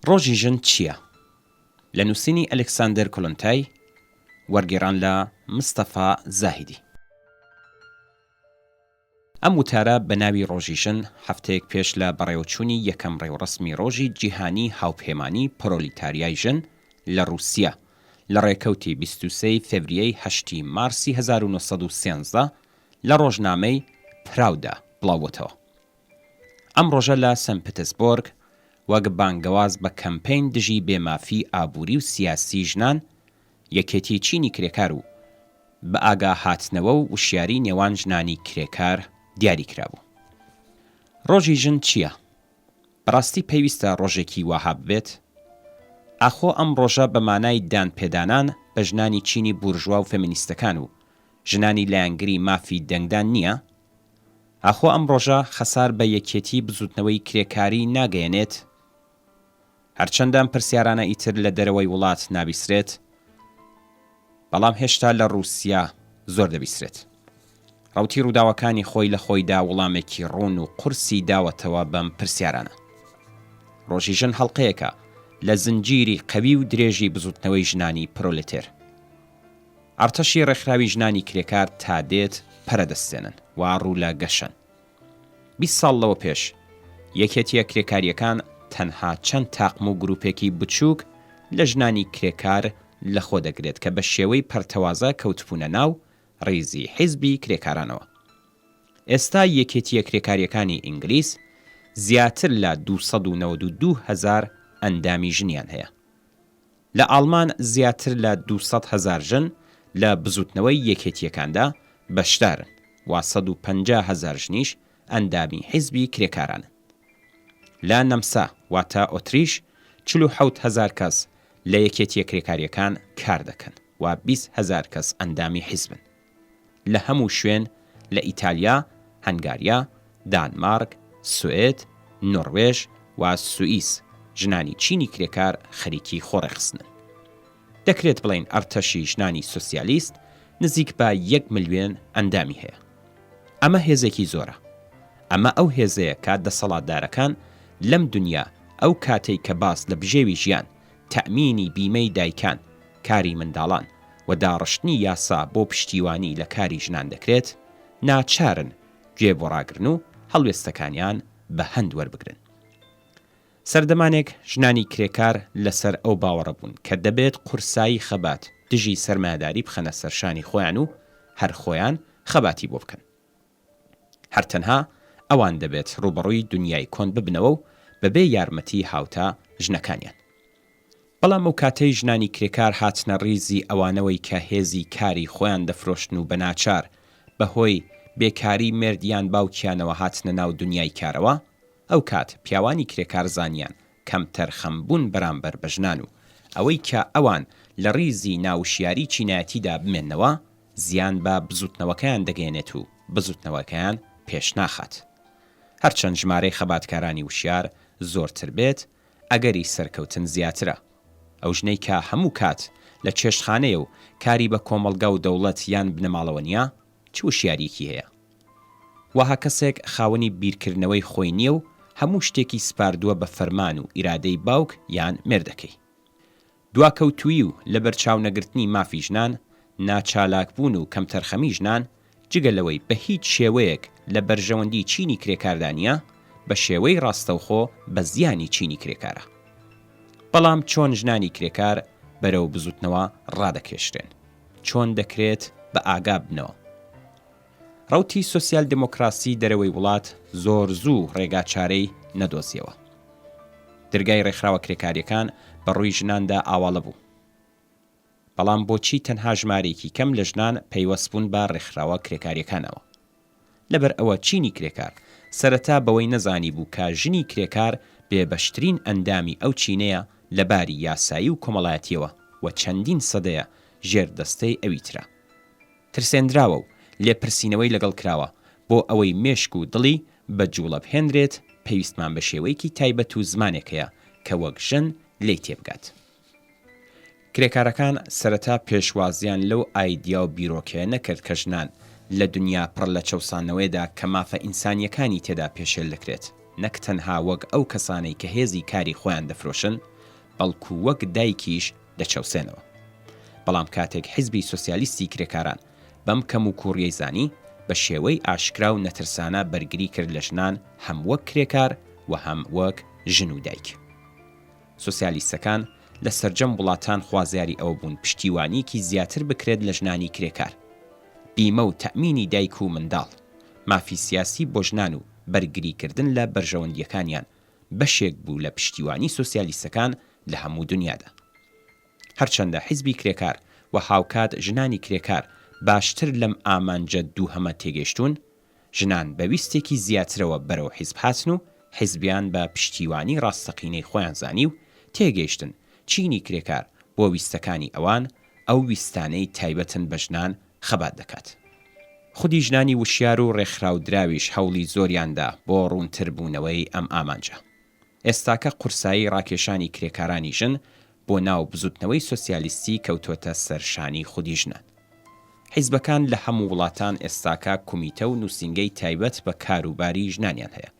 ڕۆژی ژن چییە؟ لە نووسینی ئەلێکساندەر کۆلۆنتای، وەرگێڕان لە مستەفا زاهیدی. ئەم وتارە بە ناوی ڕۆژی ژن هەفتەیەک پێش لە بەڕێوەچوونی یەکەم ڕێوەڕەسمی ڕۆژی جیهانی هاوپەیمانی پرۆلیتاریای ژن لە رووسیا لە ڕێکەوتی 23 فێڤریەی 8 مارسی 1913 لە ڕۆژنامەی پراودا بڵاوبووەتەوە. ئەم ڕۆژە لە سەنت پێترسبۆرگ وەک بانگەواز بە کەمپەین دژی بێمافی ئابووری و سیاسی ژنان، یەکێتی چینی کرێکار و بە ئاگا هاتنەوە و وشیاری نێوان ژنانی کرێکار دیاری کرابوو. ڕۆژی ژن چییە؟ بەڕاستی پێویستە ڕۆژێکی وەها ببێت؟ ئاخۆ ئەم ڕۆژە بە مانای دانپێدانان بە ژنانی چینی بورژوا و فێمینیستەکان و ژنانی لایەنگری مافی دەنگدان نییە؟ ئاخۆ ئەم ڕۆژە خەسار بە یەکێتی بزوتنەوەی کرێکاری ناگەیەنێت؟ هەرچەندان پرسیارانە ئیتر لە دەرەوەی وڵات نابیسرێت، بەڵام هێشتا لە رووسیا زۆر دەبیسرێت. ڕەوتی ڕووداوەکانی خۆی لە خۆیدا وەڵامێکی ڕوون و قورسی داوەتەوە بەم پرسیارانە. ڕۆژی ژن هەڵقەیەکە لە زنجیری قەوی و درێژی بزوتنەوەی ژنانی پرۆلێتێر. ئەرتەشی ڕێکخراوی ژنانی کرێکار تا دێت پەرەدەستێنن و ڕوو لە گەشەن. 20 ساڵ لەوە پێش یەکێتیە کرێکاریەکان تەنها چەند تاقم و گروپێکی بچووک لە ژنانی کرێکار لەخۆ دەگرێت کە بە شێوەی پەرتەوازە کەوتبوونە ناو ڕێزی حیزبی کرێکارانەوە. ئێستا یەکێتیە کرێکاریەکانی ئینگلیس زیاتر لە 292,000 ئەندامی ژنیان هەیە. لە ئاڵمان زیاتر لە 200,000 ژن لە بزوتنەوەی یەکێتیەکاندا بەشدارن و 150,000 ژنیش ئەندامی حیزبی کرێکارانن. لە نەمسا واتە ئۆتریش 47,000 کەس لە یەکێتیە کرێکاریەکان کار دەکەن و 20,000 کەس ئەندامی حیزبن. لە هەموو شوێن لە ئیتالیا، هەنگاریا، دانمارک، سوئێد، نۆروێژ و سوئیس ژنانی چینی کرێکار خەریکی خۆڕێخستنن. دەکرێت بڵێن ئەرتەشی ژنانی سۆسیالیست نزیک بە 1 ملیۆن ئەندامی هەیە. ئەمە هێزێکی زۆرە. ئەمە ئەو هێزەیە کە دەسەڵاتدارەکان لەم دنیا ئەو کاتەی کە باس لە بژێوی ژیان، تەمینی بیمەی دایکان، کاری منداڵان و داڕشتنی یاسا بۆ پشتیوانی لە کاری ژنان دەکرێت، ناچارن گوێ بۆ ڕاگرن و هەڵوێستەکانیان بە هەند وەربگرن. سەردەمانێک ژنانی کرێکار لەسەر ئەو باوەڕە بوون کە دەبێت قورسایی خەبات دژی سەرمایەداری بخەنە سەرشانی خۆیان و هەر خۆیان خەباتی بۆ بکەن. هەرتەنها ئەوان دەبێت ڕوبەڕووی دنیای کۆن ببنەوە و بەبێ یارمەتی هاوتا ژنەکانیان. بەڵام ئەو کاتەی ژنانی کرێکار هاتنە ڕیزی ئەوانەوەی کە هێزی کاری خۆیان دەفرۆشتن و بەناچار بەهۆی بێکاری مردیان باوکیانەوە هاتنە ناو دنیای کارەوە، ئەو کات پیاوانی کرێکار زانیان کەمتەر خەمبوون بەرامبەر بە ژنان و ئەوەی کە ئەوان لە ڕیزی ناوشیاری چینایەتیدا بمێننەوە زیان بە بزوتنەوەکەیان دەگەێنێت و بزوتنەوەکەیان پێش ناخات. هەرچەند ژمارەی خەباتکارانی وشیار زۆرتر بێت، ئەگەری سەرکەوتن زیاترە. ئەو ژنەی کە هەموو کات لە چێشتخانەیە و کاری بە کۆمەڵگا و دەوڵەت یان بنەماڵەوە نییە، چ وشیاریەکی هەیە؟ وەها کەسێک خاوەنی بیرکردنەوەی خۆی نییە و هەموو شتێکی سپاردووە بە فەرمان و ئیرادەی باوک یان مێردەکەی. دواکەوتووی و لە بەرچاو نەگرتنی مافی ژنان، ناچالاکبوون و کەمتەرخەمی ژنان جگەلەوەی بە هیچ شێوەیەک لە بەرژەوەندی چینی کرێکاردانیە، بە شێوەی ڕاستەوخۆ بە زیانی چینی کرێکارە. بەڵام چۆن ژنانی کرێکار بەرەو بزوتنەوە ڕادەکێشرێن؟ چۆن دەکرێت بە ئاگا بنەوە؟ ڕەوتی سۆسیال دمۆکراسی دەرەوەی وڵات زۆر زوو ڕێگاچارەی نەدۆزیەوە. دەرگای ڕێکخراوە کرێکاریەکان بە ڕووی ژناندا ئاواڵە بوو. بەڵام بۆچی تەنها ژمارەیەکی کەم لە ژنان پەیوەست بوون بە ڕێکخراوە کرێکاریەکانەوە؟ لەبەر ئەوە چینی کرێکار سەرەتا بەوەی نەزانی بوو کە ژنی کرێکار بێبەشترین ئەندامی ئەو چینەیە لە باری یاسایی و کۆمەڵایەتیەوە و چەندین سەدەیە ژێر دەستەی ئەویترا. ترسێنراوە و لێپرسینەوەی لەگەڵ کراوە بۆ ئەوەی مێشک و دڵی بە جوڵە بهێنرێت، پێویستمان بە شێوەیەکی تایبەت و زمانێکەیە کە وەک ژن لێی تێبگات. کرێکارەکان سەرەتا پێشوازیان لەو ئایدیا و بیرۆکەیە نەکرد کە ژنان لە دنیا پڕ لە چەوسانەوەیدا کە مافە ئینسانیەکانی تێدا پێشێل دەکرێت، نەک تەنها وەک ئەو کەسانەی کە هێزی کاری خۆیان دەفرۆشن بەڵکو وەک دایکیش دەچەوسێنەوە. بەڵام کاتێک حیزبی سۆسیالیستی کرێکاران بەم کەم و کوڕیەی زانی بە شێوەی ئاشکرا و نەترسانە بەرگری کرد لە ژنان هەم وەک کرێکار و هەم وەک ژن و دایک. سۆسیالیستەکان لە سەرجەم وڵاتان خوازیاری ئەوە بوون پشتیوانیکی زیاتر بکرێت لە ژنانی کرێکار، بیمە و تەمینی دایک و منداڵ، مافی سیاسی بۆ ژنان و بەرگریکردن لە بەرژەوەندیەکانیان بەشێک بوو لە پشتیوانی سۆسیالیستەکان لە هەموو دنیادا. هەرچەندە حیزبی کرێکار و هاوکات ژنانی کرێکار باشتر لەم ئامانجە دووهەمە تێگەیشتون، ژنان بە ویستێکی زیاترەوە بەرەو حیزب هاتن و حیزبیان بە پشتیوانی ڕاستەقینەی خۆیان زانی و تێگەیشتن چینی کرێکار بۆ ویستەکانی ئەوان ئەو ویستانەی تایبەتن بە ژنان خەبات دەکات. خودی ژنانی وشیار و ڕێکخراودراویش هەوڵی زۆریاندا بۆ ڕوونتر بوونەوەی ئەم ئامانجە. ئێستاکە قورسایی ڕاکێشانی کرێکارانی ژن بۆ ناو بزوتنەوەی سۆسیالیستی کەوتۆتە سەرشانی خودی ژنان. حیزبەکان لە هەموو وڵاتان ئێستاکە کومیتە و نووسینگەی تایبەت بە کاروباری ژنانیان هەیە.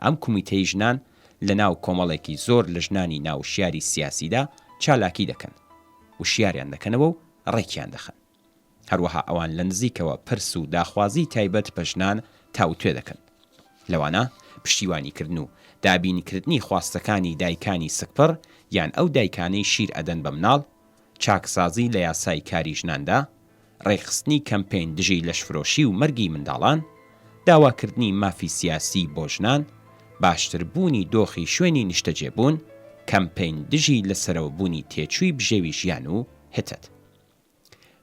ئەم کومیتەی ژنان لە ناو کۆمەڵێکی زۆر لە ژنانی ناوشیاری سیاسیدا چالاکی دەکەن، وشیاریان دەکەنەوە و ڕێکیان دەخەن. هەروەها ئەوان لە نزیکەوە پرس و داخوازی تایبەت بە ژنان تاوتوێ دەکەن. لەوانە پشتیوانیکردن و دابینکردنی خواستەکانی دایکانی سکپڕ یان ئەو دایکانەی شیر ئەدەن بە مناڵ، چاکسازی لە یاسای کاری ژناندا، ڕێخستنی کەمپین دژی لەشفرۆشی و مەرگی منداڵان، داواکردنی مافی سیاسی بۆ ژنان، باشتربوونی دۆخی شوێنی نیشتەجێبوون، کەمپین دژی لەسەرەوەبوونی تێچووی بژێوی ژیان و هتت.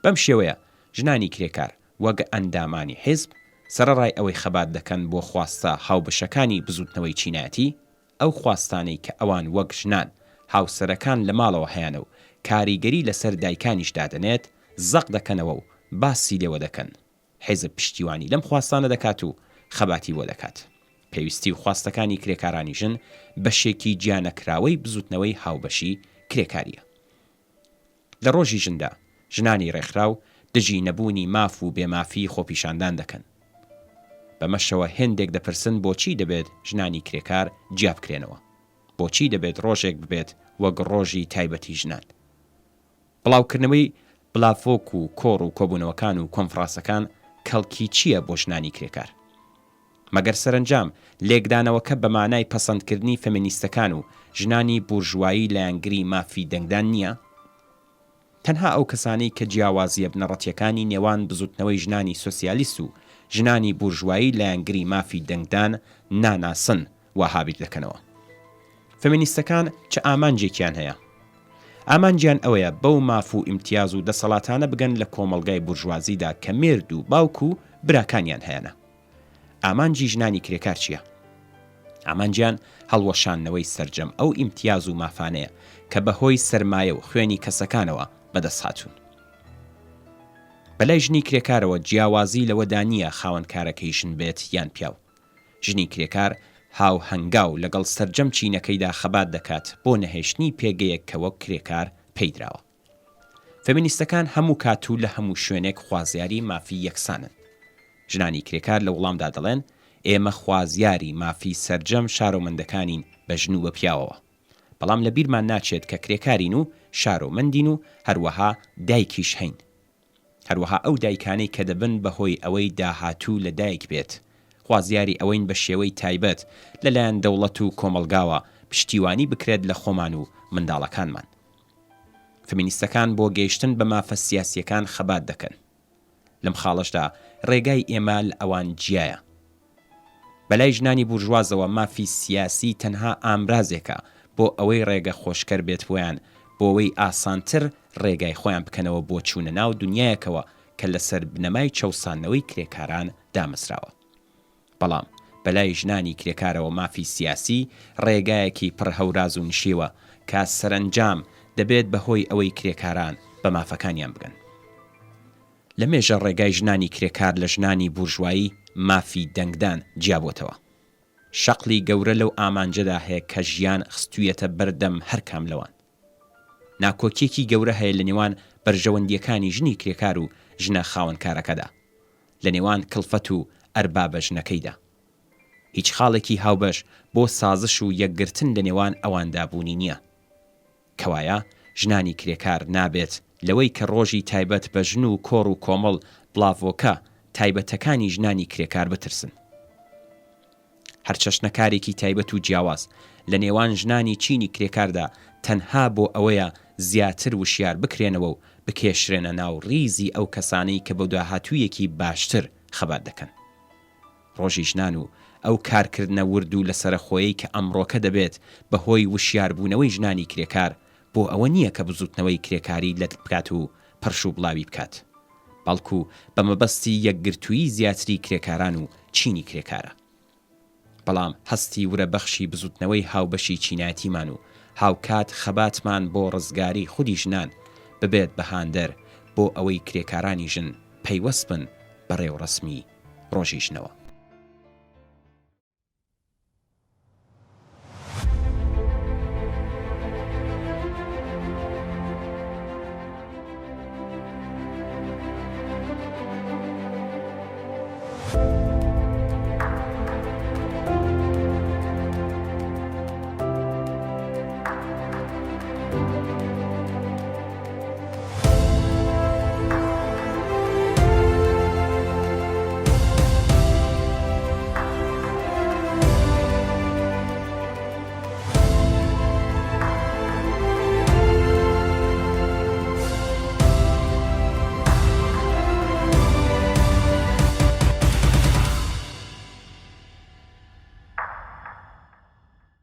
بەم شێوەیە ژنانی کرێکار وەک ئەندامانی حیزب سەرەڕای ئەوەی خەبات دەکەن بۆ خواستە هاوبەشەکانی بزوتنەوەی چینایەتی، ئەو خواستانەی کە ئەوان وەک ژنان هاوسەرەکان لە ماڵەوە هەیەنە و کاریگەری لەسەر دایکانیش دادەنێت، زەق دەکەنەوە و باسی لێوە دەکەن. حیزب پشتیوانی لەم خواستانە دەکات و خەباتی بۆ دەکات. پێویستی و خواستەکانی کرێکارانی ژن بەشێکی گیانەکراوەی بزوتنەوەی هاوبەشی کرێکاریە. لە ڕۆژی ژندا ژنانی ڕێکخراو دژی نەبوونی ماف و بێمافی خۆپیشاندان دەکەن. بەمەشەوە هێندێک دەپرسن بۆچی دەبێت ژنانی کرێکار جیا بکرێنەوە، بۆچی دەبێت ڕۆژێک ببێت وەک ڕۆژی تایبەتی ژنان. بڵاوکردنەوەی بڵافۆک و کۆڕ و کۆبوونەوەکان و کۆنفرانسەکان کەڵکی چییە بۆ ژنانی کرێکار؟ مەگەر سەرنجام لێکدانەوەکە بە مانای پەسەندکردنی فەمینیستەکان و ژنانی بورژوایی لایەنگری مافی دەنگدان نییە؟ تەنها ئەو کەسانەی کە جیاوازیە بنەڕەتیەکانی نێوان بزوتنەوەی ژنانی سۆسیالیست و ژنانی بورژوایی لایەنگری مافی دەنگدان ناناسن و هابیر دەکەنەوە. فەمینیستەکان چه ئامانجێکیان هەیە؟ ئامانجیان ئەوەیە بەو ماف و ئیمتیاز و دەسەڵاتانە بگەن لە کۆمەڵگای بورژوازیدا کە مێرد و باوک و براکانیان هەیەنە. ئامانجی ژنانی کرێکار چییە؟ ئامانجیان هەڵوەشانەوەی سەرجەم ئەو ئیمتیاز و مافانەیە کە بەهۆی سەرمایە و خوێنی کەسەکانەوە بەدەست هاتوون. بەلای ژنی کرێکارەوە جیاوازی لەوەدا نییە خاوەنکارەکەی ژن بێت یان پیاو. ژنی کرێکار هاو هەنگاو لەگەڵ سەرجەم چینەکەیدا خەبات دەکات بۆ نەهێشتنی پێگەیەک کە وەک کرێکار پێیدراوە. فەمینیستەکان هەموو کات و لە هەموو شوێنێک خوازیاری مافی یەکسانن. ژنانی کرێکار لە وڵامدا دەڵێن ئێمە خوازیاری مافی سەرجەم شارۆمەندەکانین بە ژن و بە پیاوەوە. بەڵام لە بیرمان ناچێت کە کرێکارین و شارۆمەندین و هەروەها دایکیش هەین. هەروەها ئەو دایکانەی کە دەبن بەهۆی ئەوەی داهاتوو لە دایک بێت، خوازیاری ئەوەین بە شێوەی تایبەت لەلایەن دەوڵەت و کۆمەلگاوە پشتیوانی بکرێت لە خۆمان و منداڵەکانمان. فەمینیستەکان بۆ گەیشتن بە مافە سیاسیەکان خەبات دەکەن. لەم خاڵەشدا ڕێگای ئێمە لە ئەوان جیایە. بەلای ژنانی بورژوازەوە مافی سیاسی تەنها ئامرازێکە بۆ ئەوەی ڕێگە خۆشکەر بێت بۆیان، بۆەوەی ئاسانتر ڕێگای خۆیان بکەنەوە بۆ چوونە ناو دنیایەکەوە کە لەسەر بنەمای چەوسانەوەی کرێکاران دامەزراوە. بەڵام بەلای ژنانی کرێکارەوە مافی سیاسی ڕێگایەکی پڕ هەوراز و نشێوە کە سەرنجام دەبێت بەهۆی ئەوەی کرێکاران بە مافەکانیان بگەن. لە مێژە ڕێگای ژنانی کرێکار لە ژنانی بورژوایی مافی دەنگدان جیابۆتەوە. شەقلی گەورە لەو ئامانجەدا هەیە کە ژیان خستوویەتە بەردەم هەر کام لەوان. ناکۆکیەکی گەورە هەیە لە نێوان بەرژەوەندیەکانی ژنی کرێکار و ژنە خاوەنکارەکەدا، لە نێوان کڵفەت و ئەربابە ژنەکەیدا. هیچ خاڵێکی هاوبەش بۆ سازش و یەکگرتن لە نێوان ئەواندا بوونی نییە. کەوایە ژنانی کرێکار نابێت لەوەی کە ڕۆژی تایبەت بە ژن و کۆڕ و کۆمەڵ بڵاڤۆکە تایبەتەکانی ژنانی کرێکار بترسن. هەر چەشنەکارێکی تایبەت و جیاواز لە نێوان ژنانی چینی کرێکاردا تەنها بۆ ئەوەیە زیاتر وشیار بکرێنەوە و بکێشرێنە ناو ڕیزی ئەو کەسانەی کە بە داهاتوویەکی باشتر خەبات دەکەن. ڕۆژی ژنان و ئەو کارکردنە ورد و لەسەرخۆیی کە ئەمڕۆکە دەبێت بەهۆی وشیاربوونەوەی ژنانی کرێکار بۆ ئەوە نییە کە بزوتنەوەی کرێکاری لەت بکات و پەرش و بڵاوی بکات، بەڵکو بە مەبەستی یەکگرتووی زیاتری کرێکاران و چینی کرێکارە. بەڵام هەستی ورە بەخشی بزوتنەوەی هاوبەشی چینایەتیمان و هاوکات خەباتمان بۆ ڕزگاری خودی ژنان ببێت بەهاندەر بۆ ئەوەی کرێکارانی ژن پەیوەست بن بە ڕێوەڕەسمی ڕۆژی ژنەوە.